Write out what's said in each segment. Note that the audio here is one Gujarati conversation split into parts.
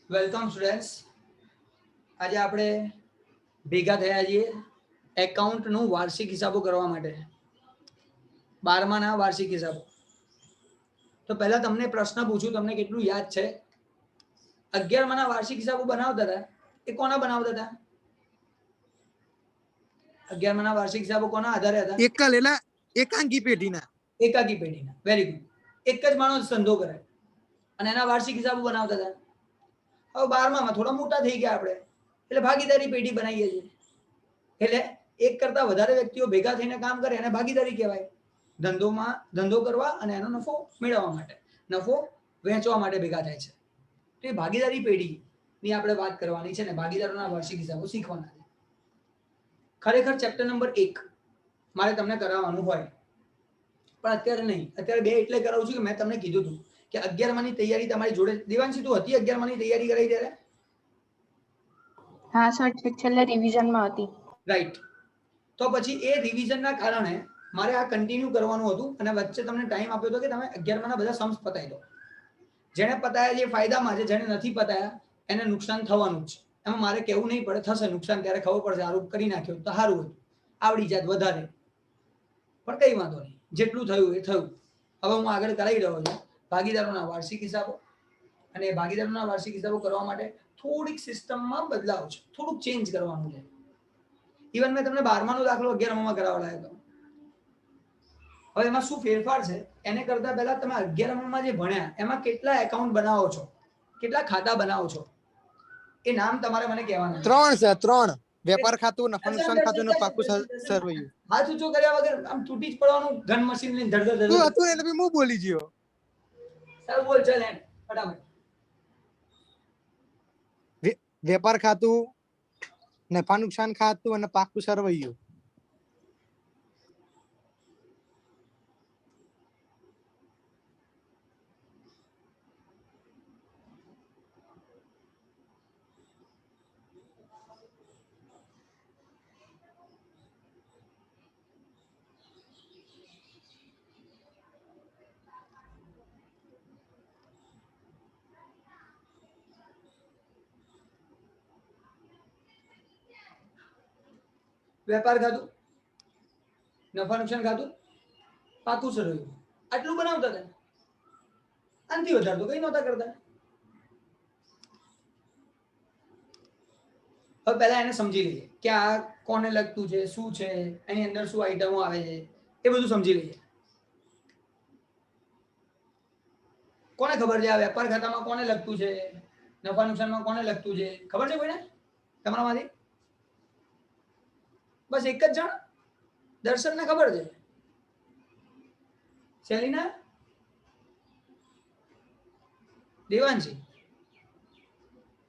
Welcome students. આજે આપણે ભેગા થયા છીએ એકાઉન્ટનું વાર્ષિક હિસાબો કરવા માટે, 12માના વાર્ષિક હિસાબો. તો પહેલા તમને પ્રશ્ન પૂછું, તમને કેટલું યાદ છે 11માના વાર્ષિક હિસાબો બનાવતા હતા એ કોના બનાવતા હતા? 11માના વાર્ષિક હિસાબો કોના આધારે હતા? એકાંકી પેઢીના. એકાકી પેઢીના. Very good. એક જ માણસ ધંધો કરે અને એના વાર્ષિક હિસાબો બનાવતા હતા. હવે 12મામાં થોડા મોટા થઈ ગયા આપણે, એટલે ભાગીદારી પેઢી બનાવીએ છીએ. એટલે એક કરતા વધારે વ્યક્તિઓ ભેગા થઈને કામ કરે એને ભાગીદારી કહેવાય. ધંધો કરવા અને એનો નફો મેળવવા માટે, નફો વહેંચવા માટે ભેગા થાય છે. તો એ ભાગીદારી પેઢીની આપણે વાત કરવાની છે ને ભાગીદારોના વાર્ષિક હિસાબો શીખવાના છે. ખરેખર ચેપ્ટર નંબર 1 મારે તમને કરાવવાનું હોય, પણ અત્યારે નહીં. અત્યારે 2 એટલે કરાવું છું કે મેં તમને કીધું હતું કે 11માની તૈયારી તમારી જોડે. દેવાંશી તું હતી 11માની તૈયારી કરાઈ ત્યારે? હા સર, છેલ્લે રિવિઝનમાં હતી. રાઈટ. તો પછી એ રિવિઝનના કારણે મારે આ કન્ટિન્યુ કરવાનું હતું અને વચ્ચે તમને ટાઈમ આપ્યો હતો કે તમે 11માના બધા સમ્સ પતાવી દો. જેને પતાયા જે ફાયદામાં છે, જેને નથી પતાયા એને નુકસાન થવાનું જ છે. એમાં મારે કહેવું નહીં પડે, થશે નુકસાન ત્યારે ખબર પડશે. સારું કરી નાખ્યું તો સારું હતું, આવડી જાત વધારે, પણ કંઈ વાંધો નહીં, જેટલું થયું એ થયું. હવે હું આગળ કરાવી રહ્યો છું ભાગીદારોના વાર્ષિક હિસાબો. અને ભાગીદારોના વાર્ષિક હિસાબો કરવા માટે થોડીક સિસ્ટમમાં બદલાવ છે, થોડુંક ચેન્જ કરવાનું છે. ઇવન મેં તમને 12માનો દાખલો 11મામાં કરાવડાયો હતો. હવે એમાં શું ફેરફાર છે એને કરતા પહેલા તમે 11મામાં જે ભણ્યા એમાં કેટલા એકાઉન્ટ બનાવો છો, કેટલા ખાતા બનાવો છો, એ નામ તમારે મને કહેવાના. 3 છે. 3 વેપાર ખાતું, નફા નુકસાન ખાતું અને પાકું સરવૈયું. હાથ ઊંચો કર્યા વગર આમ તૂટી જ પડવાનું. ગન મશીન લઈને ધડધડ તું હતું એટલે હું બોલી ગયો. ચાલ બોલ, ચાલ એમ ફટાફટ. વેપાર ખાતું, નફા નુકસાન ખાતું અને પાકું સરવૈયું. વેપાર ખાતું, નફા નુકસાન ખાતું, પાકું સરવૈયું, આટલું બનાવતા હતા. આનાથી વધારે તો કઈ નહોતા કરતા. હવે પહેલા એને સમજી લઈએ કે આ કોને લગતું છે, શું છે, એની અંદર શું આઈટમો આવે છે, એ બધું સમજી લઈએ. કોને ખબર છે આ વેપાર ખાતામાં કોને લગતું છે, નફા નુકસાનમાં કોને લગતું છે? ખબર છે કોઈને તમારામાંથી? બસ એક જ જણ? દર્શનને ખબર છે? સેલિના? દેવાંશી?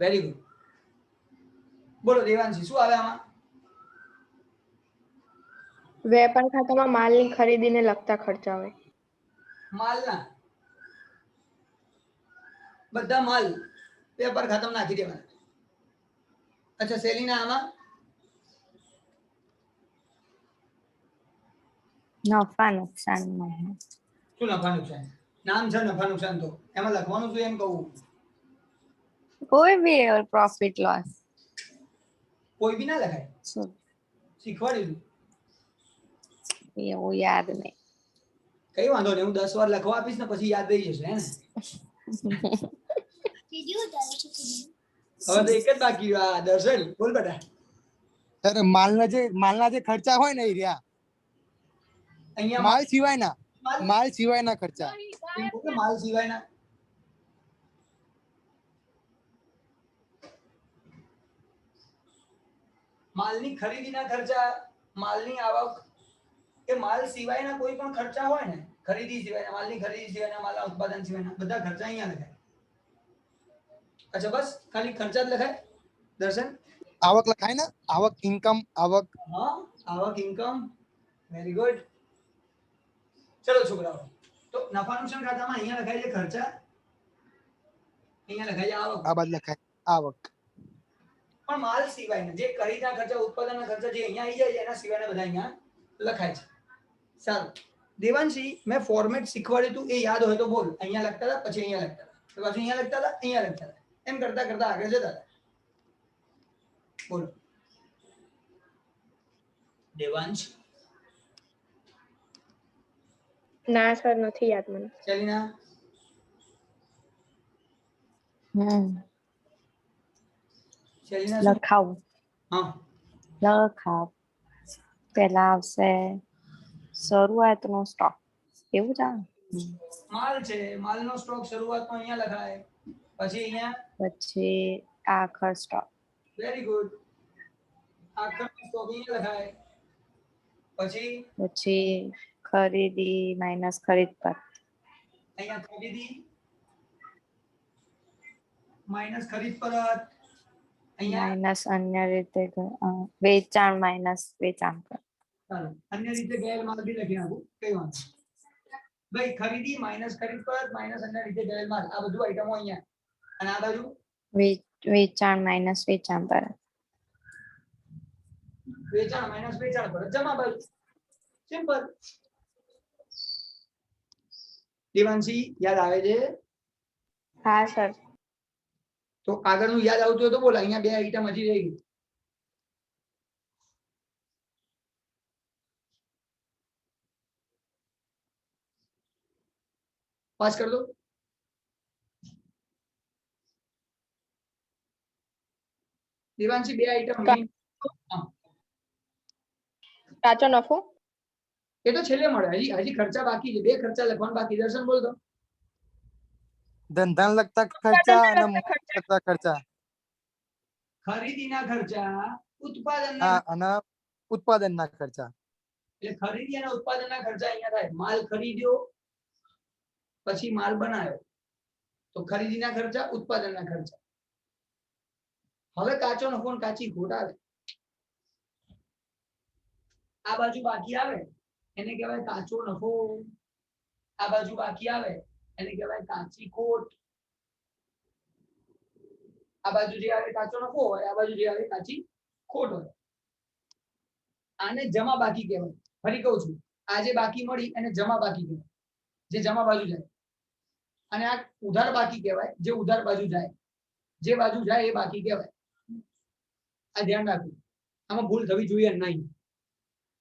Very good. બોલો દેવાંશી, શું આવે આમાં? વેપાર ખાતામાં માલની ખરીદીને લગતા ખર્ચા હોય. માલના બધા માલ વેપાર ખાતામાં નાખી દેવાના. અચ્છા સેલિના, આમાં? નફા નુકસાન. શું નફા નુકસાન? નામ છે નફા નુકસાન, તો એમાં લખવાનું શું એમ કહું? કોઈ બી પ્રોફિટ લોસ. કોઈ બી ના લખાય, શીખવાડ્યું. એવું યાદ નહીં. કઈ વાંધો નહીં, હું 10 વાર લખવા આપીશ ને પછી યાદ રહી જશે. હે ને? હવે તો એક જ બાકી રહ્યો. દર્શન બોલ બેટા. સર, માલના જે ખર્ચા હોય ને એ રહ્યા. અહીંયા માલ સિવાયના ખર્ચા. માલ સિવાયના માલની ખરીદીના ખર્ચા, માલની આવક, એ માલ સિવાયના કોઈ પણ ખર્ચા હોય ને, ખરીદી સિવાયના, માલની ખરીદી સિવાયના, માલના ઉત્પાદન સિવાયના બધા ખર્ચા અહીંયા લખાય. અચ્છા બસ ખાલી ખર્ચા જ લખાય? દર્શન, આવક લખાય ને? આવક, ઇન્કમ, આવક. હા, આવક, ઇન્કમ. Very good. ચલો છોકરાઓ, તો નફા નુકસાન ખાતામાં અહીંયા લખાય છે ખર્ચા, અહીંયા લખાય છે આવક. આ બાદ લખાય આવક. પણ માલ સિવાયના જે ખરીદના ખર્ચા, ઉત્પાદનના ખર્ચા જે અહીંયા આવી જાય છે એના સિવાયના બધા અહીંયા લખાય છે. સારું દેવાંશી, મેં ફોર્મેટ શીખવાડ્યું હતું એ યાદ હોય તો બોલ. અહીંયા લખતા હતા, પછી અહીંયા લખતા હતા, પછી અહીંયા લખતા હતા, અહીંયા લખતા હતા. એમ કરતા કરતા આગળ જતા હતા. બોલો દેવાંશ, ના સર નથી યાદ મને. ચલીના, ચલીના શું? લખાવું. હા લખાવ. પેલા આવશે શરૂઆતનો સ્ટોક. એવું જ આવે. માલ છે, માલનો સ્ટોક શરૂઆતમાં અહીંયા લખાય, પછી અહીંયા પછી આખર સ્ટોક. વેરી ગુડ, આખરનો સ્ટોક અહીંયા લખાય, પછી પછી ખરીદી માઇનસ ખરીદ પર. અહીંયા ખરીદી માઇનસ ખરીદ પરત, અહીંયા માઇનસ અન્ય રીતે વેચાણ માઇનસ વેચાણ પર. ચાલો અન્ય રીતે ગયેલ માલ બી લખી નાખું, કઈ વાંધો નહીં. ભાઈ ખરીદી માઇનસ ખરીદ પરત માઇનસ અન્ય રીતે ગયેલ માલ, આ બધું આઈટમો અહીંયા, અને આ બાજુ વેચાણ માઇનસ વેચાણ પર. વેચાણ માઇનસ વેચાણ પરત જમા બાજુ, સિમ્પલ. દેવાંશી યાદ આવે છે? હા સર. તો આગળનું યાદ આવતું હોય તો બોલ, અહીંયા બે આઈટમ હજી રહી ગઈ. પાસ કર દો. દેવાંશી બે આઈટમ કાચો નફો. એ તો છેલ્લે મળે, હજી ખર્ચા બાકી છે, બે ખર્ચા લખવાનું બાકી. દર્શન બોલ તો. ધંધાને લગતા ખર્ચા અને મૂડીને લગતા ખર્ચા. ખરીદીના ખર્ચા, ઉત્પાદનના હા, અને ઉત્પાદનના ખર્ચા. એટલે ખરીદી અને ઉત્પાદનના ખર્ચા અહીંયા થાય. માલ ખરીદ્યો પછી માલ બનાવ્યો, તો ખરીદીના ખર્ચા, ઉત્પાદનના ખર્ચા. હવે કાચો નફો અને કાચી ખોટ આવે. આ બાજુ બાકી આવે એને કહેવાય કાચો નફો, આ બાજુ બાકી આવે એને કહેવાય કાચી ખોટ. આ બાજુ જે આવે કાચો નફો હોય, આ બાજુ જે આવે કાચી ખોટ હોય. આને જમા બાકી કહેવાય. ફરી કહું છું, આ જે બાકી મળી એને જમા બાકી કહેવાય, જે જમા બાજુ જાય. અને આ ઉધાર બાકી કહેવાય, જે ઉધાર બાજુ જાય. જે બાજુ જાય એ બાકી કહેવાય. આ ધ્યાન રાખવું, આમાં ભૂલ થવી જોઈએ નહીં.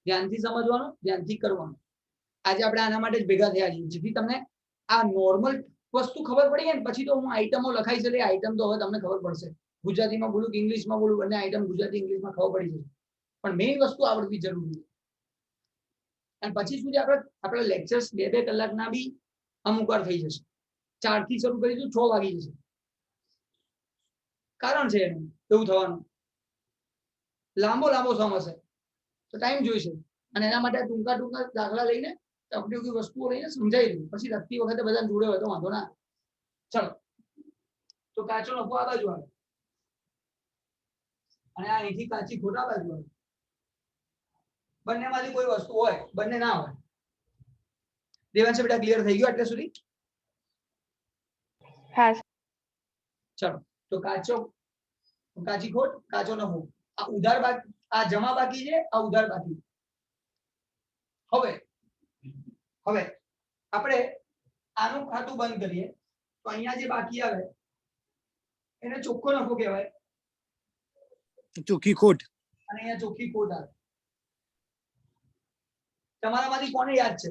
ધ્યાનથી સમજવાનું, ધ્યાનથી કરવાનું. આજે આપણે આના માટે જ ભેગા થયા છીએ, જેથી તમને આ નોર્મલ વસ્તુ ખબર પડી જાય ને પછી તો હું આઈટમો લખાઈ છે, આઈટમ તો હવે તમને ખબર પડશે. ગુજરાતીમાં બોલું કે ઇંગ્લિશમાં બોલું, બંને આઈટમ ગુજરાતી ઇંગ્લિશમાં ખબર પડી જશે. પણ મેઇન વસ્તુ આવડવી જરૂરી છે. અને પછી શું છે, આપણે લેક્ચર્સ 2-2 કલાકના બી અમુક વાર થઈ જશે. 4 થી શરૂ કરીશું, 6 વાગી જશે. કારણ છે એનું એવું થવાનું, લાંબો સમય હશે તો ટાઈમ જોઈશે. અને એના માટે ટૂંકા દાખલા લઈને ટપકી વસ્તુઓ લઈને સમજાવી દઉં, પછી લખતી વખતે બધા જોડે હોય તો વાંધો ના. ચલો, તો કાચો નફો આ બાજુ આવે અને આ અહીંથી કાચી ખોટ આ બાજુ આવે. બંનેમાંથી કોઈ વસ્તુ હોય, બંને ના હોય. દેવાંશ બેટા ક્લિયર થઈ ગયો એટલે સુધી? હા. ચલો, તો કાચી ખોટ, કાચો નફો, આ ઉધાર બાકી, આ જમા બાકી છે, આ ઉધાર બાકી. હવે આપણે આનું ખાતું બંધ કરીએ તો અહીંયા જે બાકી આવે એને ચોખ્ખો નફો કહેવાય, ચોખ્ખી ખોટ. અને અહીંયા ચોખ્ખી ખોટ આવે. તમારામાંથી કોને યાદ છે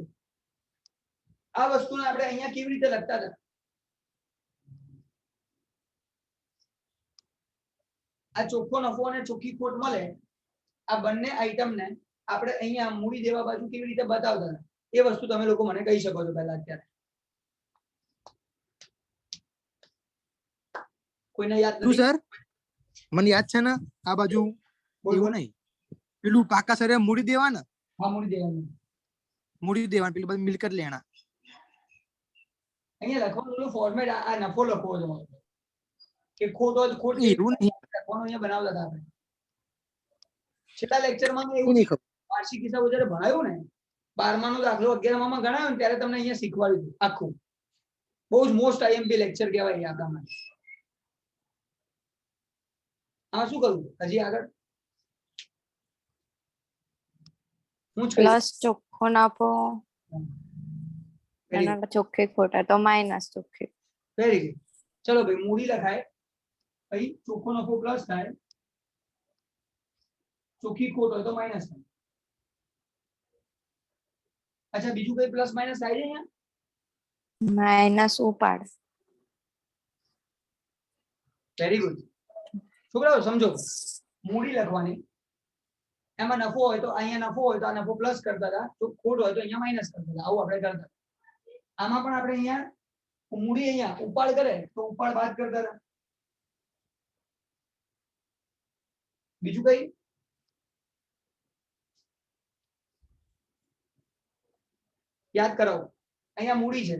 આ વસ્તુને આપણે અહીંયા કેવી રીતે લખતા હતા? આ ચોખ્ખો નફો અને ચોખ્ખી ખોટ મળે, આ બંને આઈટમને આપણે અહીંયા મૂડી દેવા બાજુ કેવી રીતે બતાવતા હતા એ વસ્તુ તમે લોકો મને કહી શકો છો પહેલા. અત્યારે કોઈને યાદ નથી? સર મને યાદ છે ને, આ બાજુ એવું નહીં, પેલું પાકા સરે મૂડી દેવાના. હા, મૂડી દેવાનું, પેલું બધું મિલકત લેણા. અહીંયા લખવાનું ફોર્મેટ આ નફો લખવો છે કે ખોટ હોય ખોટ એવું નહીં લખવાનું અહીંયા બનાવતા હતા આપણે. છેલ્લા લેક્ચરમાં એવું નહીં ખબર. વાર્ષિક હિસાબો જ્યારે ભણાયું ને, 12મા નો દાખલો 11મા ગણાયો ને ત્યારે તમને અહીંયા શીખવાડ્યું હતું આખું. બહુ જ મોસ્ટ આઈએમપી લેક્ચર કહેવાય આપણા માટે. હા, શું કરું હજી આગળ? હું પ્લસ ચોખ્ખો નફો અને ચોખ્ખી ખોટ તો માઇનસ ચોખ્ખી. Very good. ચલો ભાઈ, મૂડી લખાય કઈ ચોખ્ખો નફો પ્લસ થાય, ચોખ્ખી ખોટ હોય તો માઇનસ થાય. અચ્છા બીજું કઈ પ્લસ માઇનસ થાય છે અહીંયા? માઇનસ ઉપાડ. વેરી ગુડ છોકરાઓ, સમજો. મૂડી લખવાની, એમાં નફો હોય તો અહીંયા નફો હોય તો આ નફો પ્લસ કરતા હતા, તો ખોટ હોય તો અહીંયા માઇનસ કરતા હતા. આવું આપણે કરતા. આમાં પણ આપણે અહીંયા મૂડી અહીંયા ઉપાડ કરે તો ઉપાડ બાદ કરતા હતા. બીજું કઈ? યાદ કરાવો. અહીંયા મૂડી છે,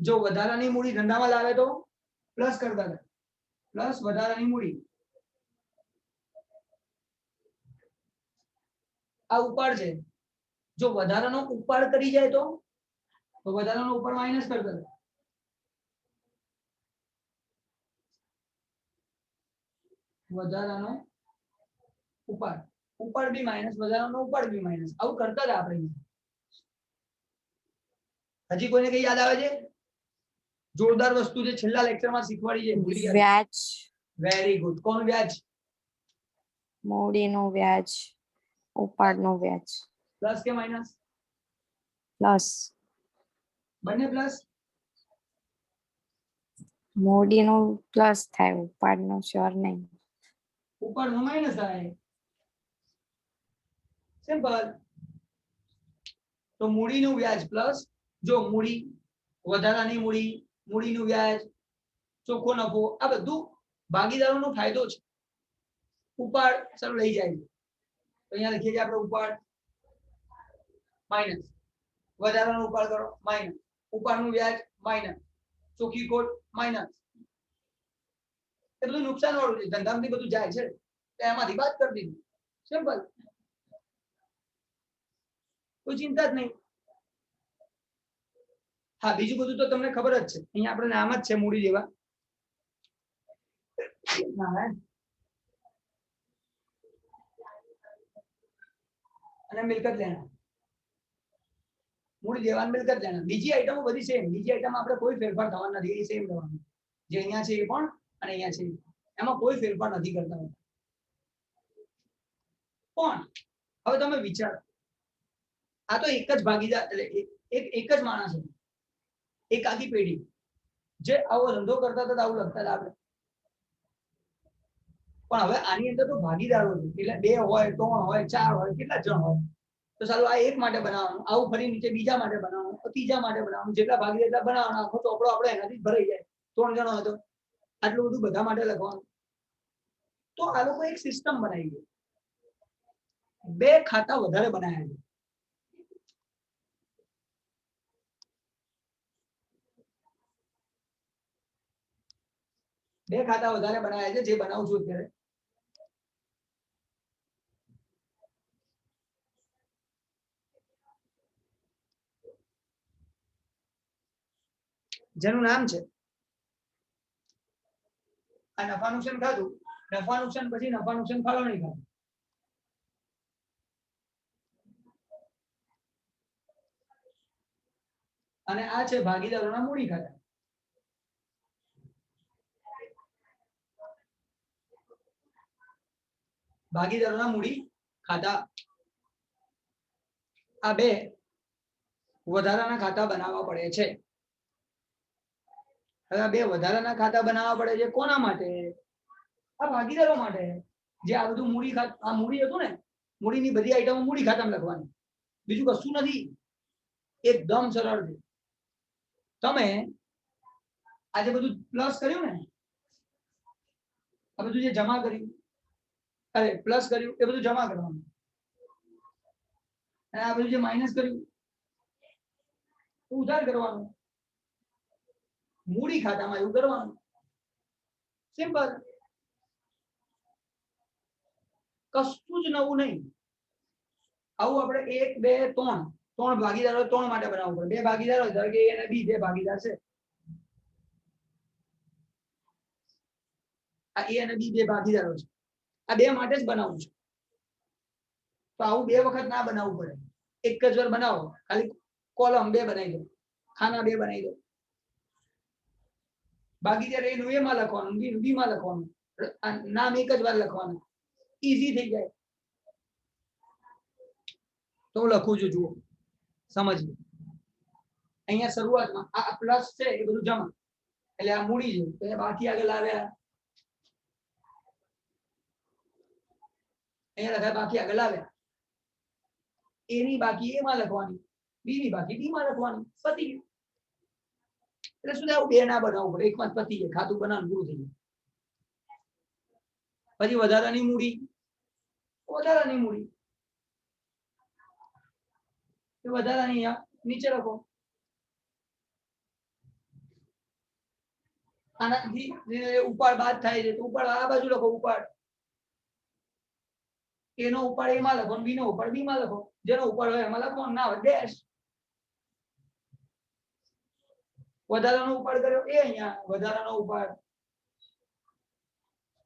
જો વધારાની મૂડી ધંધામાં લાવે તો પ્લસ કરતા હતા, પ્લસ વધારાની મૂડી. આ ઉપાડ છે, જો વધારાનો ઉપાડ કરી જાય તો વધારાનો ઉપાડ માઇનસ કરતા હતા. વધારાનો ઉપાડ, ઉપાડ બી માઇનસ, વધારાનો ઉપાડ બી માઇનસ. આવું કરતા હતા આપણે. હજી કોઈને કઈ યાદ આવે છે? જોરદાર વસ્તુ છે, છેલ્લા લેક્ચરમાં શીખવાડી છે. ભૂલી ગયા? વ્યાજ. Very good. કોણ વ્યાજ? મૂડીનું વ્યાજ, ઉપાડનું વ્યાજ. પ્લસ કે માઇનસ? પ્લસ. બંને પ્લસ. મૂડીનું પ્લસ થાય, ઉપાડનું શ્યોર નહીં. ઉપાડનું માઇનસ થાય. સિમ્પલ. તો મૂડીનું વ્યાજ પ્લસ, જો મૂડી, વધારાની મૂડી, મૂડીનું વ્યાજ, ચોખ્ખો નફો, આ બધું ભાગીદારોનો ફાયદો છે. ઉપાડ ચાલો લઈ જાય તો અહીંયા લખીએ છીએ આપણે ઉપાડ માઇનસ, વધારાનો ઉપાડ કરો માઇનસ, ઉપાડનું વ્યાજ માઇનસ, ચોખ્ખી ખોટ માઇનસ. એ બધું નુકસાન વાળું છે, ધંધામાંથી બધું જાય છે, તો એમાંથી બાદ કરી દીધું. સિમ્પલ, કોઈ ચિંતા જ નહીં. હા, બીજું બધું તો તમને ખબર જ છે. અહીંયા આપણે નામ જ છે મૂડી જેવા. અને મિલકત લેણા, મૂડી દેવાન મિલકત લેણા. બીજી આઈટમો બધી સેમ. બીજી આઈટમ આપણે કોઈ ફેરફાર થવાનો નથી, એ સેમ થવાનું. જે અહીંયા છે એ પણ અને અહીંયા છે એમાં કોઈ ફેરફાર નથી કરતા હોતા. પણ હવે તમે વિચારો, આ તો એક જ ભાગીદાર, એટલે એક જ માણસ છે, એક આખી પેઢી જે આવો ધંધો કરતા હતા, આવું લખતા હતા આપણે. પણ હવે આની અંદર તો ભાગીદારો છે, એટલે 2 હોય, 3 હોય, 4 હોય, કેટલા જણ હોય. તો ચાલો આ એક માટે બનાવવાનું, આવું ફરી નીચે બીજા માટે બનાવવાનું, ત્રીજા માટે બનાવવાનું, જેટલા ભાગીદાર બનાવવાના, આખો ચોપડો આપણે એનાથી ભરાઈ જાય. 3 જણો હતો, આટલું બધું બધા માટે લખવાનું. તો આ લોકો એક સિસ્ટમ બનાવી છે, 2 ખાતા વધારે બનાવ્યા છે. બે ખાતા વધારે બનાવ્યા છે, જે બનાવું છું અત્યારે. જેનું નામ છે આ નફા નુકસાન ખાતું, નફા નુકસાન પછી નફા નુકસાન ફાળવણી ખાતું. અને આ છે ભાગીદારોના મૂડી ખાતા. ભાગીદારોના મૂડી ખાતા. આ 2 વધારાના ખાતા બનાવવા પડે છે. હવે આ 2 વધારાના ખાતા બનાવવા પડે છે કોના માટે? આ ભાગીદારો માટે. જે આ બધું મૂડી ખાતું, આ મૂડી હતું ને, મૂડીની બધી આઈટમો મૂડી ખાતામાં લખવાની, બીજું કશું નથી. એકદમ સરળ છે. તમે આજે બધું પ્લસ કર્યું ને, આ બધું જે જમા કર્યું, અરે પ્લસ કર્યું એ બધું જમા કરવાનું, અને આ બધું જે માઇનસ કર્યું ઉધાર કરવાનું. મૂડી ખાતામાં એવું કરવાનું. સિમ્પલ, કશું જ નવું નહીં. આવું આપણે 1 2 3 ભાગીદારો 3 માટે બનાવવું પડે. 2 ભાગીદારો ધારો કે A અને B 2 ભાગીદાર છે. આ A અને B 2 ભાગીદારો છે. આ 2 માટે જ બનાવવું છે. તો આવું 2 વખત ના બનાવવું પડે. એક જ વાર બનાવો, ખાલી કોલમ 2 બનાવી દો, ખાના 2 બનાવી દો, બાકી ત્યારે એનું એમાં લખવાનું, બી નું બી માં લખવાનું, નામ એક જ વાર લખવાનું, ઈઝી થઈ જાય. તો હું લખું છું, જુઓ સમજીએ. અહીંયા શરૂઆતમાં આ પ્લસ છે એ બધું જમા, એટલે આ મૂડી છે, તો એ બાકી આગળ આવ્યા, અહીંયા લખાય બાકી આગળ આવ્યા, એ ની બાકી એમાં લખવાની, બી ની બાકી બી માં લખવાની, પતી ગયું. એટલે શું થાય, બે ના બનાવવું પડે, એકમાં જ પતી જાય, ખાતું બનાવવાનું પૂરું થઈ જાય. પછી વધારાની મૂડી, વધારાની મૂડી એ વધારાની અહીંયા નીચે લખો. આનાથી ઉપાડ બાદ થાય છે તો ઉપાડ આ બાજુ લખો, ઉપાડ એનો ઉપાડ એમાં લખો, બી નો ઉપાડ બી માં લખો, જેનો ઉપાડ હોય એમાં લખો, ના હોય ડેશ. વધારાનો ઉપાડ કર્યો એ અહીંયા વધારાનો ઉપાડ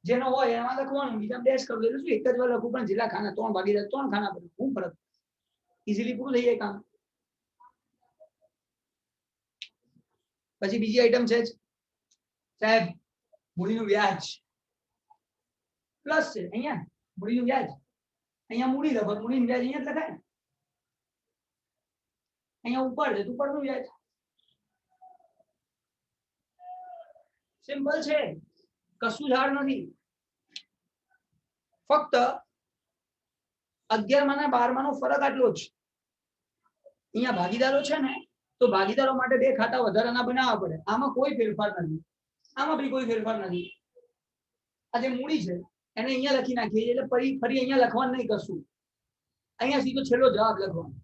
જેનો હોય એમાં લખવાનું, બીજા ડેશ કરવું, એટલે શું એક જ વાર લખવું, પણ જેટલા ખાના 3 ભાગીદાર 3 ખાના પર શું ફરક, ઈઝીલી પૂરું થઈ જાય કામ. પછી બીજી આઈટમ છે સાહેબ મૂડીનું વ્યાજ, પ્લસ છે અહીંયા મૂડીનું વ્યાજ, અહીંયા મૂડી લખો, મૂડીનું વ્યાજ અહીંયા જ લખાય, અહીંયા ઉપાડ છે ઉપાડનું વ્યાજ. સિમ્પલ છે, કશું ઝાડ નથી. ફક્ત 11 માં 12 માં નો ફરક આટલો જ. અહીંયા ભાગીદારો છે ને, તો ભાગીદારો માટે 2 ખાતા વધારાના બનાવવા પડે, આમાં કોઈ ફેરફાર નથી, આમાં બી કોઈ ફેરફાર નથી. આ જે મૂડી છે એને અહીંયા લખી નાખીએ, એટલે ફરી અહીંયા લખવાનું નહીં કશું, અહીંયા સીધો છેલ્લો જવાબ લખવાનો.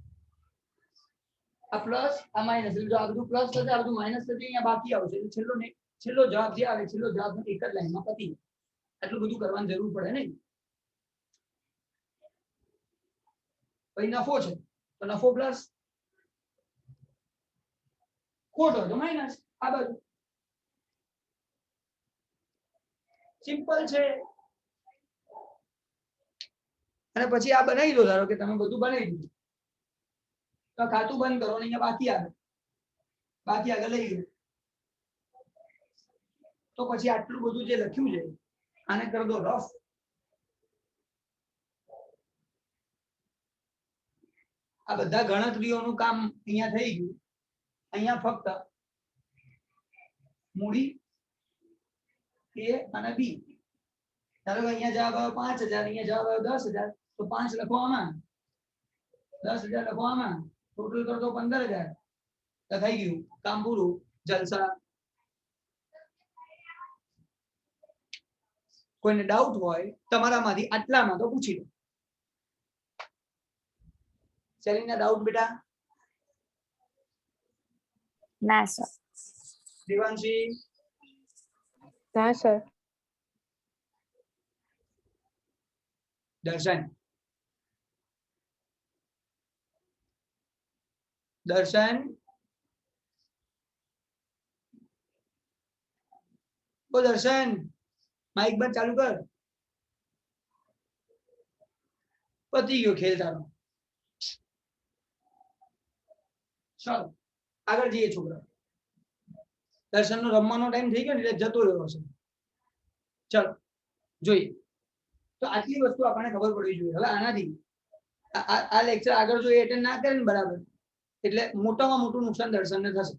આ પ્લસ આ માઇનસ, એટલે જો આ બધું પ્લસ થશે આ બધું માઇનસ થશે, અહીંયા બાકી આવશે, એટલે છેલ્લો જવાબ જે આવે, છેલ્લો જવાબ એક જ લાઈનમાં પતી. આટલું બધું કરવાની જરૂર પડે નહીં. પછી નફો છે તો નફો પ્લસ, ખોટો તો માઇનસ, આ બાજુ સિમ્પલ છે. અને પછી આ બનાવી દો, ધારો કે તમે બધું બનાવી દીધું તો ખાતું બંધ કરો, અહીંયા બાકી આવે, બાકી આગળ લઈ ગયો, તો પછી આટલું બધું જે લખ્યું છે આને કરી દો રફ. આ બધા ગણતરીઓનું કામ અહીંયા થઈ ગયું. અહીંયા ફક્ત મૂડી એ અને બી, ધારો કે અહીંયા જવાબ આવ્યો 5000, અહીંયા જવાબ આવ્યો 10000, તો 5 લખો આમાં, 10000 લખો આમાં, ટોટલ કરો તો 15000. લખાઈ ગયું, કામ પૂરું, જલસા. કોઈને ડાઉટ હોય તમારામાંથી આટલામાં તો પૂછી લો. સેલિના ડાઉટ બેટા? ના સર. દેવાંશી? ના સર. દર્શન? દર્શન? ઓ દર્શન, માઇક બંધ ચાલુ કર. પતી ગયો ખેલ તારો. ચાલો આગળ જઈએ છોકરા. દર્શન નો રમવાનો ટાઈમ થઈ ગયો ને એટલે જતો રહ્યો છે. ચલો જોઈએ. તો આટલી વસ્તુ આપણને ખબર પડવી જોઈએ. હવે આનાથી આ લેક્ચર આગળ જો એટેન્ડ ના કરે ને બરાબર, એટલે મોટામાં મોટું નુકસાન દર્શનને થશે.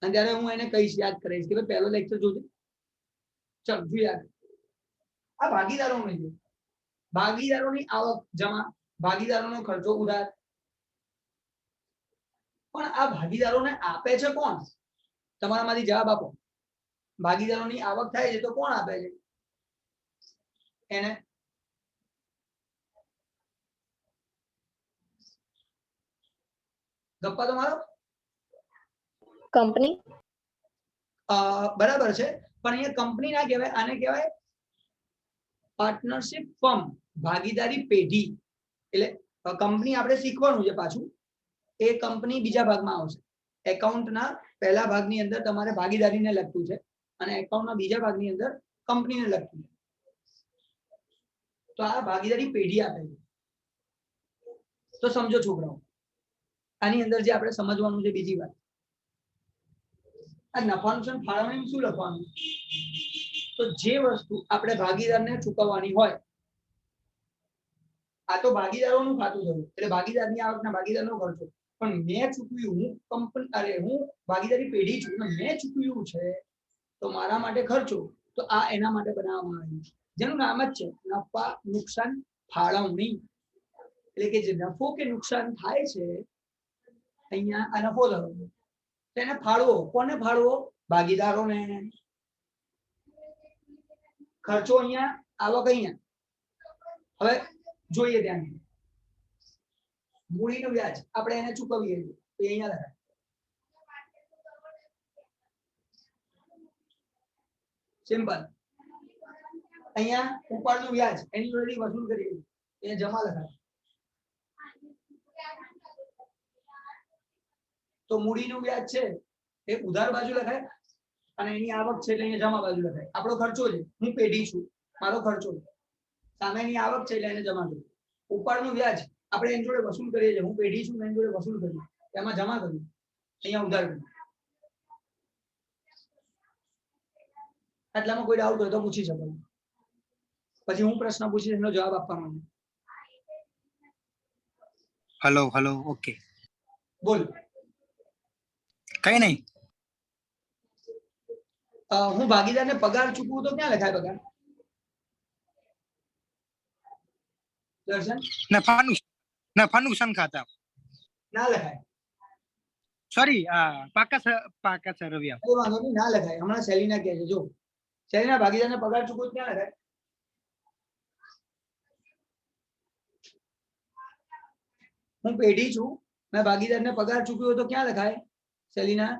અને ત્યારે હું એને કહીશ, યાદ કરાવીશ કે ભાઈ પહેલો લેક્ચર જોજો. ચલો જોઈએ આગળ. આ ભાગીદારોનું નહીં, ભાગીદારોની આવક જમા, ભાગીદારોનો ખર્ચો ઉધાર. પણ આ ભાગીદારોને આપે છે કોણ? તમારામાંથી જવાબ આપો. ભાગીદારોની આવક થાય છે તો કોણ આપે છે એને? ગપ્પા તો મારો. કંપની. બરાબર છે, પણ અહીંયા કંપની ના કહેવાય, આને કહેવાય પાર્ટનરશિપ ફર્મ, ભાગીદારી પેઢી. એટલે કંપની આપણે શીખવાનું છે પાછું, એ કંપની બીજા ભાગમાં આવશે. એકાઉન્ટના પહેલા ભાગની અંદર તમારે ભાગીદારીને લગતું છે અને એકાઉન્ટના બીજા ભાગની અંદર કંપનીને લગતું છે. તો આ ભાગીદારી પેઢી આપે છે. તો સમજો છોકરાઓ, આની અંદર જે આપણે સમજવાનું છે બીજી વાત, આ નફા નુકસાન ફાળવણીમાં શું લખવાનું? તો જે વસ્તુ આપણે ભાગીદારને ચૂકવવાની હોય, આ તો ભાગીદારોનું ખાતું થયું એટલે ભાગીદારની આવકના ભાગીદારનો ખર્ચો, પણ મેં ચૂકવ્યું, હું ભાગીદારી પેઢી છું ને મેં ચૂકવ્યું છે તો મારા માટે ખર્ચો, તો આ એના માટે બનાવવામાં આવ્યું છે જેનું નામ જ છે નફા નુકસાન ફાળવણી. એટલે કે જે નફો કે નુકસાન થાય છે અહીંયા આ નફો થયો તેને ફાળવો. કોને ફાળવો? ભાગીદારોને. ખર્ચો અહીંયા, આવક અહીંયા. હવે જોઈએ ત્યાં મૂડીનું વ્યાજ આપણે એને ચૂકવીએ છીએ તો અહીંયા લખાય. સિમ્પલ. અહીંયા ઉપાડનું વ્યાજ એની જોડેથી વસૂલ કરીએ એ જમા લખાય. તો મૂડીનું વ્યાજ છે એ ઉધાર બાજુ લખાય અને એની આવક છે એટલે અહીંયા જમા બાજુ લખાય. આપણો ખર્ચો છે, હું પેઢી છું, મારો ખર્ચો છે, સામેની આવક છે એટલે એને જમા કર્યું. ઉપાડનું વ્યાજ આપણે એની જોડે વસૂલ કરીએ છીએ, હું પેઢી છું એની જોડે વસૂલ કર્યું, એમાં જમા કર્યું, અહીંયા ઉધાર કર્યું. આટલામાં કોઈ ડાઉટ હોય તો પૂછી શકો, પછી હું પ્રશ્ન પૂછીશ એનો જવાબ આપવાનો. હલો હલો ઓકે બોલ. કઈ નહીં. હું ભાગીદારને પગાર ચૂકવું તો ક્યાં લખાય પગાર? દર્શન નફા નુકસાન ખાતા ના લખાય. સોરી પાકા સરવૈયા. કોઈ વાંધો નહીં, ના લખાય. હમણાં સેલિના કહે છે, જો સેલિના ભાગીદારને પગાર ચૂકવું તો ક્યાં લખાય? હું પેઢી છું, મેં ભાગીદારને પગાર ચૂકવ્યો તો ક્યાં લખાય સેલિના?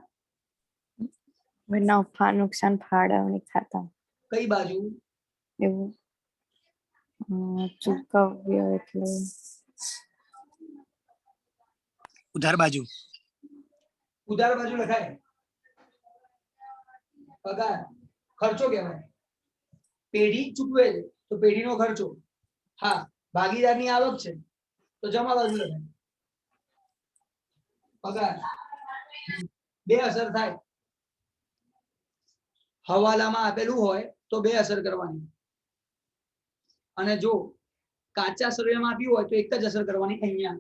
નફા નુકસાન ફાળવણી ખાતા. કઈ બાજુ? એવું ચૂકવ્યો એટલે ઉધાર બાજુ. ઉધાર બાજુ લખાય. પગાર ખર્ચો કહેવાય. પેઢી ચૂકવે છે તો પેઢીનો ખર્ચો. હા, ભાગીદારની આવક છે તો જમા બાજુ લખાય. પગાર બે અસર થાય. હવાલામાં આપેલું હોય તો બે અસર કરવાની, અને જો કાચા સરવૈયામાં આપ્યું હોય તો એક જ અસર કરવાની અહીંયા.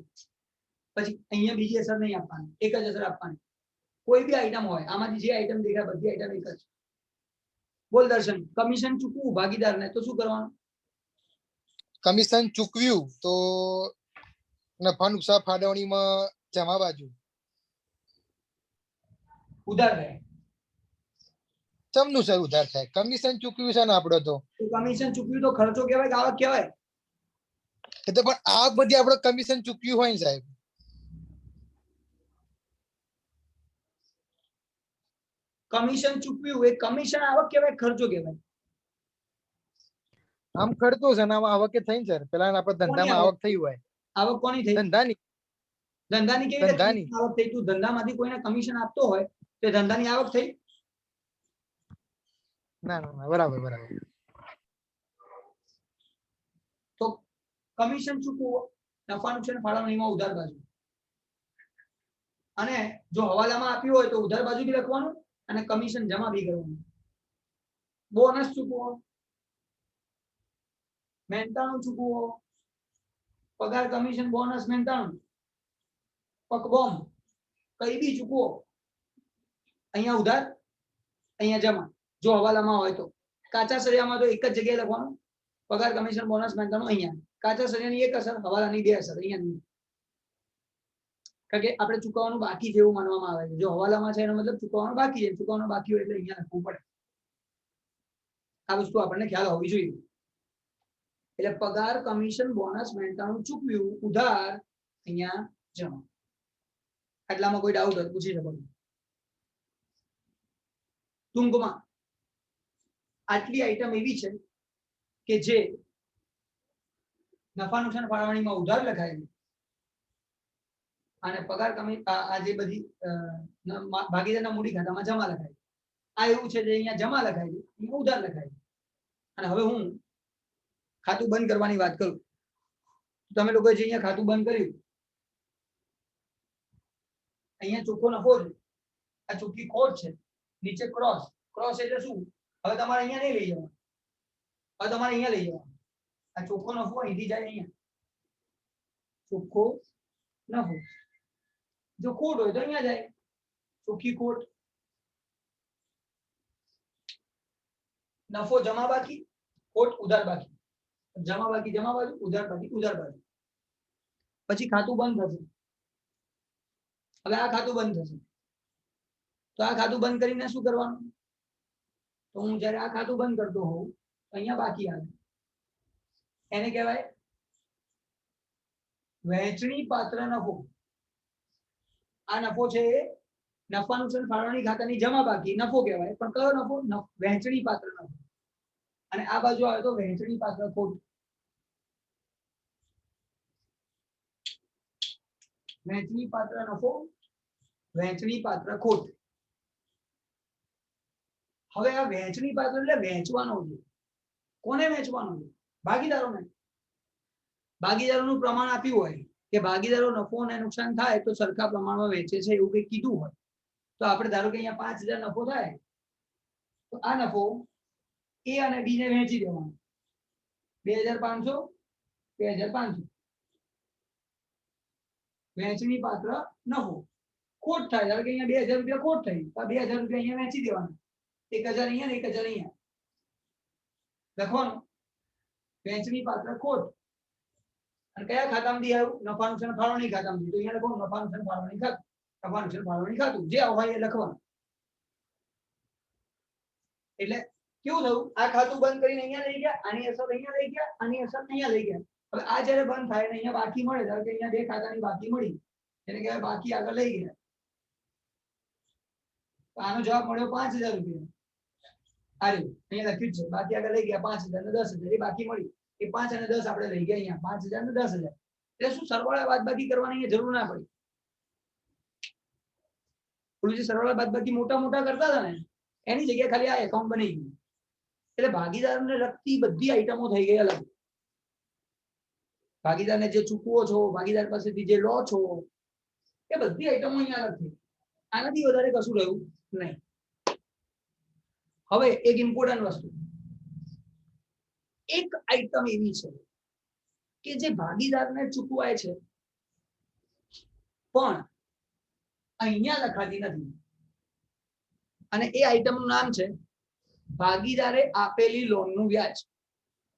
પછી અહીંયા બીજી અસર નહીં આપવાની, એક જ અસર આપવાની. કોઈ બી આઈટમ હોય, આમાંથી જે આઈટમ દેખાય બધી આઈટમ એક જ. બોલ દર્શન. કમિશન ચૂકવું ભાગીદારને તો શું કરવાનું? કમિશન ચૂકવ્યું તો નફા નુકસાન ફાળવણીમાં જમા બાજુ. ઉધાર થાય. ચમનું સર ઉધાર થાય? કમિશન ચૂકવ્યું છે ને આપડે તો કમિશન ચૂકવ્યું તો ખર્ચો કહેવાય કે આવક કહેવાય? એ તો પણ આ બધી આપણે કમિશન ચૂકવ્યું હોય ને સાહેબ. કમિશન ચૂકવ્યું એ કમિશન આવક કહેવાય ખર્ચો કહેવાય? આમ ખર્ચો છે ને આમ આવકે થઈ ને સર. પેલા આપણે ધંધામાં આવક થઈ હોય. આવક કોની થઈ? ધંધાની. ધંધાની કેવી રીતે ધંધાની આવક થઈ? તું ધંધામાંથી કોઈને કમિશન આપતો હોય તો ધંધાની આવક થઈ? ના ના ના, બરાબર બરાબર. તો કમિશન ચૂકવું નફા નુકસાન ફાળવણીમાં ઉધાર બાજુ. અને જો હવાલામાં આપ્યું હોય તો ઉધાર બાજુ બી લખવાનું અને કમિશન જમા બી કરવાનું. બોનસ ચૂકવો, મહેનતાણું ચૂકવો, પગાર કમિશન બોનસ મહેનતાણું, પકબોમ કઈ બી ચૂકવો. અહીંયા ઉધાર, અહીંયા જમા. જો હવાલામાં હોય તો. કાચા સળિયામાં તો એક જ જગ્યાએ લખવાનું, પગાર કમિશન બોનસ મહેનતાણું અહીંયા. કાચા સળિયાની એક અસર, હવાલાની બે અસર અહીંયા નહીં. કારણ કે આપણે ચૂકવવાનું બાકી છે એવું માનવામાં આવે છે. જો હવાલામાં છે એનો મતલબ ચૂકવવાનું બાકી છે, ચૂકવવાનું બાકી હોય એટલે અહીંયા લખવું પડે. આ વસ્તુ આપણને ખ્યાલ હોવી જોઈએ. એટલે પગાર કમિશન બોનસ મહેનતાણું ચૂકવ્યું, ઉધાર, અહીંયા જમા. આટલામાં કોઈ ડાઉટ હોય પૂછી શકો. ટૂંકમાં આટલી આઈટમ એવી છે કે જે નફા નુકસાન ફાળવણીમાં ઉધાર લખાય છે અને પગાર આ જે બધી ભાગીદારના મૂડી ખાતામાં જમા લખાય. આ એવું છે જે અહીંયા જમા લખાય છે, અહીંયા ઉધાર લખાય છે. અને હવે હું ખાતું બંધ કરવાની વાત કરું. તમે લોકોએ જે અહીંયા ખાતું બંધ કર્યું, અહીંયા ચોખ્ખો નફો છે, આ ચોખ્ખી ખોટ છે. નીચે ક્રોસ, ક્રોસ એટલે શું? હવે તમારે અહીંયા નહીં લઈ જવાનું, હવે તમારે અહીંયા લઈ જવાનું. આ ચોખ્ખો નફો અહીંથી જાય અહીંયા, ચોખ્ખો નફો. જો ખોટ હોય તો અહીંયા જાય, ચોખ્ખી ખોટ. નફો જમા બાકી, ખોટ ઉધાર બાકી. જમા બાકી જમા બાજુ, ઉધાર બાકી ઉધાર બાજુ. પછી ખાતું બંધ થશે. હવે આ ખાતું બંધ થશે તો આ ખાતું બંધ કરીને શું કરવાનું? તો હું જ્યારે આ ખાતું બંધ કરતો હોઉં તો અહીંયા બાકી આવે, એને કહેવાય વહેંચણી પાત્ર નફો. આ નફો છે એ નફા નુકસાન ફાળવણી ખાતાની જમા બાકી નફો કહેવાય, પણ કયો નફો? વહેંચણી પાત્ર નફો. અને આ બાજુ આવે તો વહેંચણી પાત્ર ખોટ. વહેંચણી પાત્ર નફો, વહેંચણી પાત્ર ખોટ. હવે આ વહેંચણી પાત્ર એટલે વહેંચવાનો છે. કોને વહેંચવાનો છે? ભાગીદારોને. ભાગીદારોનું પ્રમાણ આપ્યું હોય કે ભાગીદારો નફો અને નુકસાન થાય તો સરખા પ્રમાણમાં વહેંચે છે, એવું કંઈક કીધું હોય તો આપણે ધારો કે અહીંયા 5000 નફો થાય તો આ નફો એ અને બી ને વહેંચી દેવાનો. 2500 2500. વહેંચણી પાત્ર નફો. ખોટ થાય ધારો કે અહીંયા 2000 રૂપિયા ખોટ થઈ તો 2000 રૂપિયા અહીંયા વહેંચી દેવાના. 1000 અહીંયા ને 1000 અહીંયા લખવાનું. વહેંચણી પાત્ર ખોટ. અને કયા ખાતામાંથી આવ્યું? નફા નુકસાન ફાળવણી ખાતામાંથી. તો અહીંયા લખો નફા નુકસાન ફાળવણી ખાતું, નફા નુકસાન ફાળવણી ખાતું, જે હોય એ લખવાનું. એટલે કેવું થયું? આ ખાતું બંધ કરીને અહીંયા લઈ ગયા, આની અસર અહીંયા લઈ ગયા, આની અસર અહીંયા લઈ ગયા. હવે આ જ્યારે બંધ થાય ને અહીંયા બાકી મળે, ધારો કે અહીંયા 2 ખાતાની બાકી મળી, એને કહેવાય બાકી આગળ લઈ ગયા. તો આનો જવાબ મળ્યો 5000 રૂપિયા. આ રહ્યું અહીંયા લખ્યું છે બાકી આગળ લઈ ગયા 5000 ને 10000 એ બાકી મળી. એ 5 અને 10 આપણે લઈ ગયા અહીંયા 5000 ને 10000. એટલે શું સરવાળા બાદબાકી કરવાની જરૂર ના પડી. ઓલું જે સરવાળા બાદબાકી મોટા મોટા કરતા હતા ને એની જગ્યાએ ખાલી આ એકાઉન્ટ બની ગયું. એટલે ભાગીદારને લગતી બધી આઈટમો થઈ ગઈ અલગ. ભાગીદારને જે ચૂકવો છો, ભાગીદાર પાસેથી જે લો છો, એ બધી આઈટમો અહીંયા અલગ થઈ. આનાથી વધારે કશું રહ્યું નહીં. હવે એક ઇમ્પોર્ટન્ટ વસ્તુ, એક આઈટમ એવી છે કે જે ભાગીદારને ચૂકવાય છે પણ અહીંયા લખાતી નથી, અને એ આઈટમનું નામ છે ભાગીદારે આપેલી લોનનું વ્યાજ.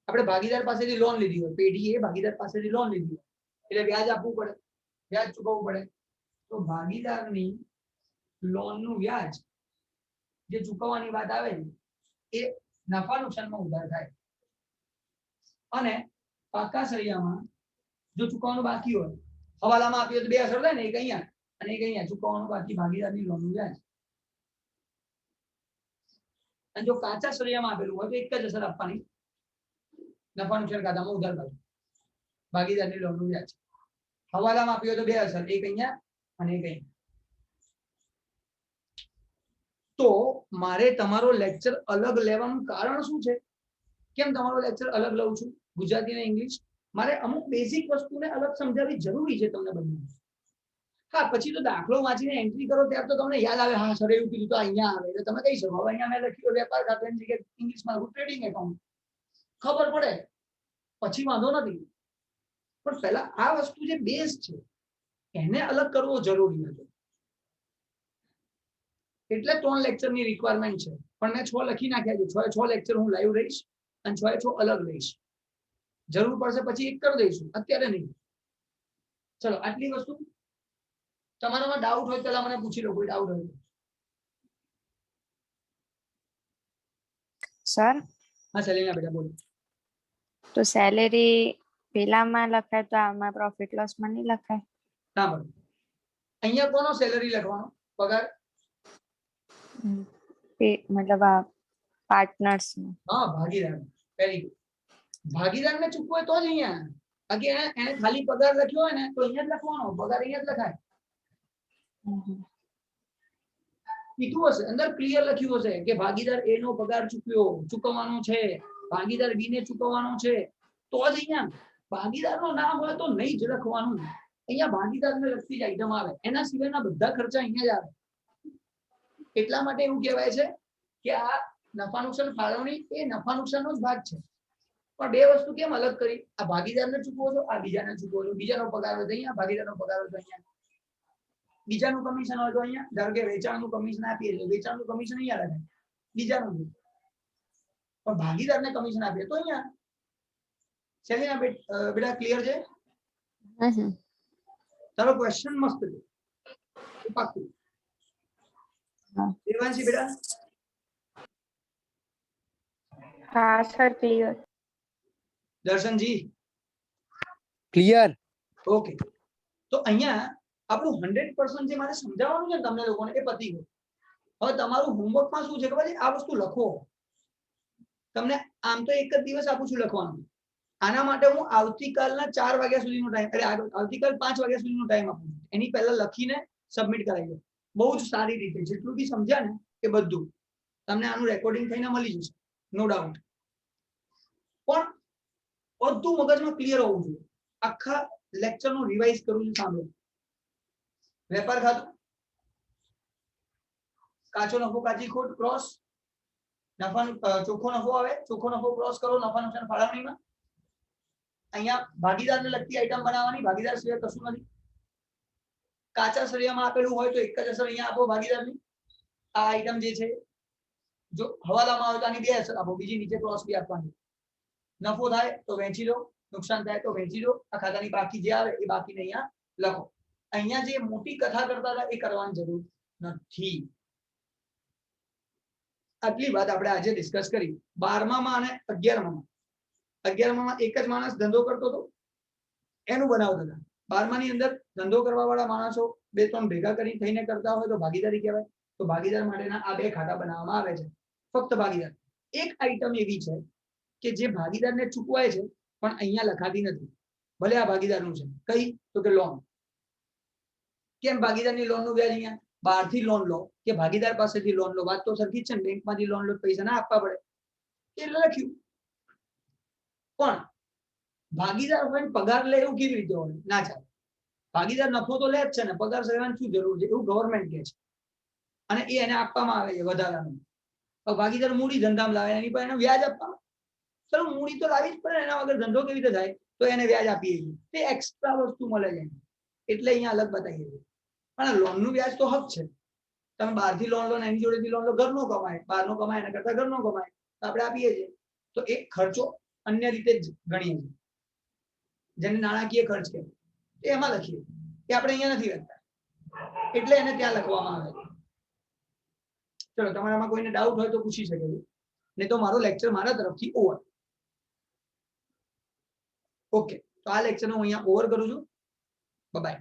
આપણે ભાગીદાર પાસેથી લોન લીધી હોય, પેઢીએ ભાગીદાર પાસેથી લોન લીધી હોય એટલે વ્યાજ આપવું પડે, વ્યાજ ચૂકવવું પડે. તો ભાગીદારની લોનનું વ્યાજ જે ચૂકવવાની વાત આવે છે એ નફા નુકસાનમાં ઉધાર થાય. અને પાકા સળિયામાં જો ચૂકવવાનું બાકી હોય, હવાલામાં આપ્યો તો 2 અસર થાય ને, એક અહીંયા અને એક અહીંયા ચૂકવવાનું બાકી ભાગીદારની લોનનું વ્યાજ. અને જો કાચા સળિયામાં આપેલું હોય તો એક જ અસર આપવાની, નફા નુકસાન ખાતામાં ઉધાર બાજુ ભાગીદારની લોનનું વ્યાજ. હવાલામાં આપ્યો તો 2 અસર, એક અહીંયા અને એક અહીંયા. તો મારે તમારો લેક્ચર અલગ લેવાનું કારણ શું છે? કેમ તમારો લેક્ચર અલગ લઉં છું, ગુજરાતી અને ઇંગ્લિશ? મારે અમુક બેઝિક વસ્તુને અલગ સમજાવવી જરૂરી છે તમને બંને. હા, પછી તો દાખલો વાંચીને એન્ટ્રી કરો ત્યારે તો તમને યાદ આવે, હા સર એવું કીધું તો અહીંયા આવે એટલે તમે કહી શકો હવે અહીંયા મેં લખ્યું વેપાર ખાતું એની જગ્યાએ ઇંગ્લિશમાં ટ્રેડિંગ એકાઉન્ટ, ખબર પડે પછી વાંધો નથી. પણ પહેલા આ વસ્તુ જે બેઝ છે એને અલગ કરવો જરૂરી હતો. એટલે 3 લેક્ચરની રિક્વાયરમેન્ટ છે, પણ મેં 6 લખી નાખ્યા છે. 6 લેક્ચર હું લાઈવ રહીશ અને 6 અલગ લઈશ. જરૂર પડશે પછી એક કરી દઈશું, અત્યારે નહીં. ચલો આટલી વસ્તુ. તમારામાં ડાઉટ હોય પેલા મને પૂછી લો, કોઈ ડાઉટ હોય સર હા સેલિના બેટા બોલો. તો સેલેરી પેલામાં લખાય તો આમાં પ્રોફિટ લોસ માં નહીં લખાય? ના બરાબર. અહીંયા કોનો સેલરી લખવાનો? પગાર. મતલબ આ પાર્ટનર્સ નો. હા ભાગીદાર. Very good. ભાગીદારને ચૂકવો હોય તો જ અહીંયા. બાકી એને ખાલી પગાર લખ્યો હોય ને તો અહીંયા જ લખવાનો, પગાર અહીંયા જ લખાય. કીધું હશે અંદર ક્લિયર લખ્યું હશે કે ભાગીદાર એ નો પગાર ચૂકવવાનો છે, ભાગીદાર બી ને ચૂકવવાનો છે, તો જ અહીંયા. ભાગીદારનો ના હોય તો નહીં જ લખવાનું. અહીંયા ભાગીદારને લગતી જ આઈટમ આવે, એના સિવાયના બધા ખર્ચા અહીંયા જ આવે. એટલા માટે એવું કહેવાય છે કે આ નફા નુકસાન ફાળવણી એ નફા નુકસાનનો જ ભાગ છે. પણ બે વસ્તુ કેમ અલગ કરી? આ ભાગીદારને ચૂકવો છો, આ બીજાને ચૂકવો છો. બીજાનો પગાર હોય તો અહીંયા, ભાગીદારનો પગાર હોય તો અહીંયા. બીજાનું કમિશન હોય તો અહીંયા. ધારો કે વેચાણનું કમિશન આપીએ તો વેચાણનું કમિશન અહીંયા લખાય, બીજાનું નહીં. પણ ભાગીદારને કમિશન આપીએ તો અહીંયા. શૈલીના બેટા ક્લિયર છે? તારો ક્વેશ્ચન મસ્ત છે, પાક્કું. દેવાંશી બેટા હા સર ક્લિયર. દર્શનજી ક્લિયર. ઓકે. તો અહીંયા આપણું 100% જે મારે સમજાવવાનું છે ને તમને લોકોને એ પતી ગયું. હવે તમારું હોમવર્કમાં શું છે ખબર છે? આ વસ્તુ લખો. તમને આમ તો એક જ દિવસ આપું છું લખવાનું. આના માટે હું આવતીકાલના 4 વાગ્યા સુધીનો ટાઈમ, આવતીકાલ 5 વાગ્યા સુધીનો ટાઈમ આપું છું. એની પહેલા લખીને સબમિટ કરાવી દો. બહુ જ સારી રીતે જેટલું બી સમજ્યા ને એ બધું તમને આનું રેકોર્ડિંગ થઈને મળી જશે, નો ડાઉટ. પણ બધું મગજમાં ક્લિયર હોવું જોઈએ. આખા લેક્ચરનું રિવાઇઝ કરું છું. સાંભળો. વેપાર ખાતું, કાચો નફો કાચી ખોટ ક્રોસ, નફા ચોખ્ખો નફો આવે, ચોખ્ખો નફો ક્રોસ કરો નફા નુકસાન ફાળવણીમાં. અહીંયા ભાગીદારને લગતી આઈટમ બનાવવાની, ભાગીદાર સિવાય કશું નથી. કાચા સળિયામાં આપેલું હોય તો એક જ અસર અહીંયા આપો ભાગીદારની. આ આઈટમ જે છે જો હવાલામાં હોય તો આની 2 અસર આપો, બીજી નીચે ક્રોસ બી આપવાની. નફો થાય તો વેચી દો, નુકસાન થાય તો વેચી દો. આ ખાતાની બાકી જે આવે એ બાકીને અહીંયા લખો. અહીંયા જે મોટી કથા કરતા હતા એ કરવાની જરૂર નથી. આટલી વાત આપણે આજે ડિસ્કસ કરી. 12માં અને 11માં. 11માં એક જ માણસ ધંધો કરતો હતો, એનું બનાવતા હતા. 12માની અંદર ધંધો કરવા વાળા માણસો 2-3 ભેગા કરી થઈને કરતા હોય તો ભાગીદારી કહેવાય. તો ભાગીદાર માટેના આ 2 ખાતા બનાવવામાં આવે છે, ફક્ત ભાગીદાર. એક આઈટમ એવી છે કે જે ભાગીદારને ચૂકવાય છે પણ અહીંયા લખાતી નથી, ભલે આ ભાગીદારનું છે. કઈ? તો કે લોન. કેમ ભાગીદારની લોનનું વ્યાજ અહીંયા? બહારથી લોન લો કે ભાગીદાર પાસેથી લોન લો, વાત તો સરખી જ છે ને. બેંકમાંથી લોન લો, પૈસા ના આપવા પડે એટલે લખ્યું. પણ ભાગીદાર હોય પગાર લે એવું કેવી રીતે હોય? ના ચાલે. ભાગીદાર નફો તો લે જ છે ને, પગાર સેવાની શું જરૂર છે? એવું ગવર્મેન્ટ કહે છે અને એ એને આપવામાં આવે છે વધારાનું. ભાગીદાર મૂડી ધંધામાં લાવે, એની પર એને વ્યાજ આપવામાં. ચલો મૂડી તો લાવી જ પડે, એના વગર ધંધો કેવી રીતે થાય? તો એને વ્યાજ આપીએ છીએ. તે એક્સ્ટ્રા વસ્તુ મળે છે એટલે અહીંયા અલગ બતાવીએ છીએ. પણ લોનનું વ્યાજ તો હક છે. તમે બહારથી લોન લો, એની જોડેથી લોન લો, ઘરનો કમાય, બહારનો કમાય એના કરતા ઘરનો કમાય, તો આપણે આપીએ છીએ. તો એ ખર્ચો અન્ય રીતે જ ગણીએ છીએ, જેને નાણાકીય ખર્ચ કહેવાય. એમાં લખીએ એ આપણે અહીંયા નથી લખતા, એટલે એને ત્યાં લખવામાં આવે છે. ચલો, તમારામાં કોઈને ડાઉટ હોય તો પૂછી શકે છે, નહીં તો મારો લેક્ચર મારા તરફથી ઓવર. ઓકે, તો આ લેક્ચર હું અહીંયા ઓવર કરું છું. બાય.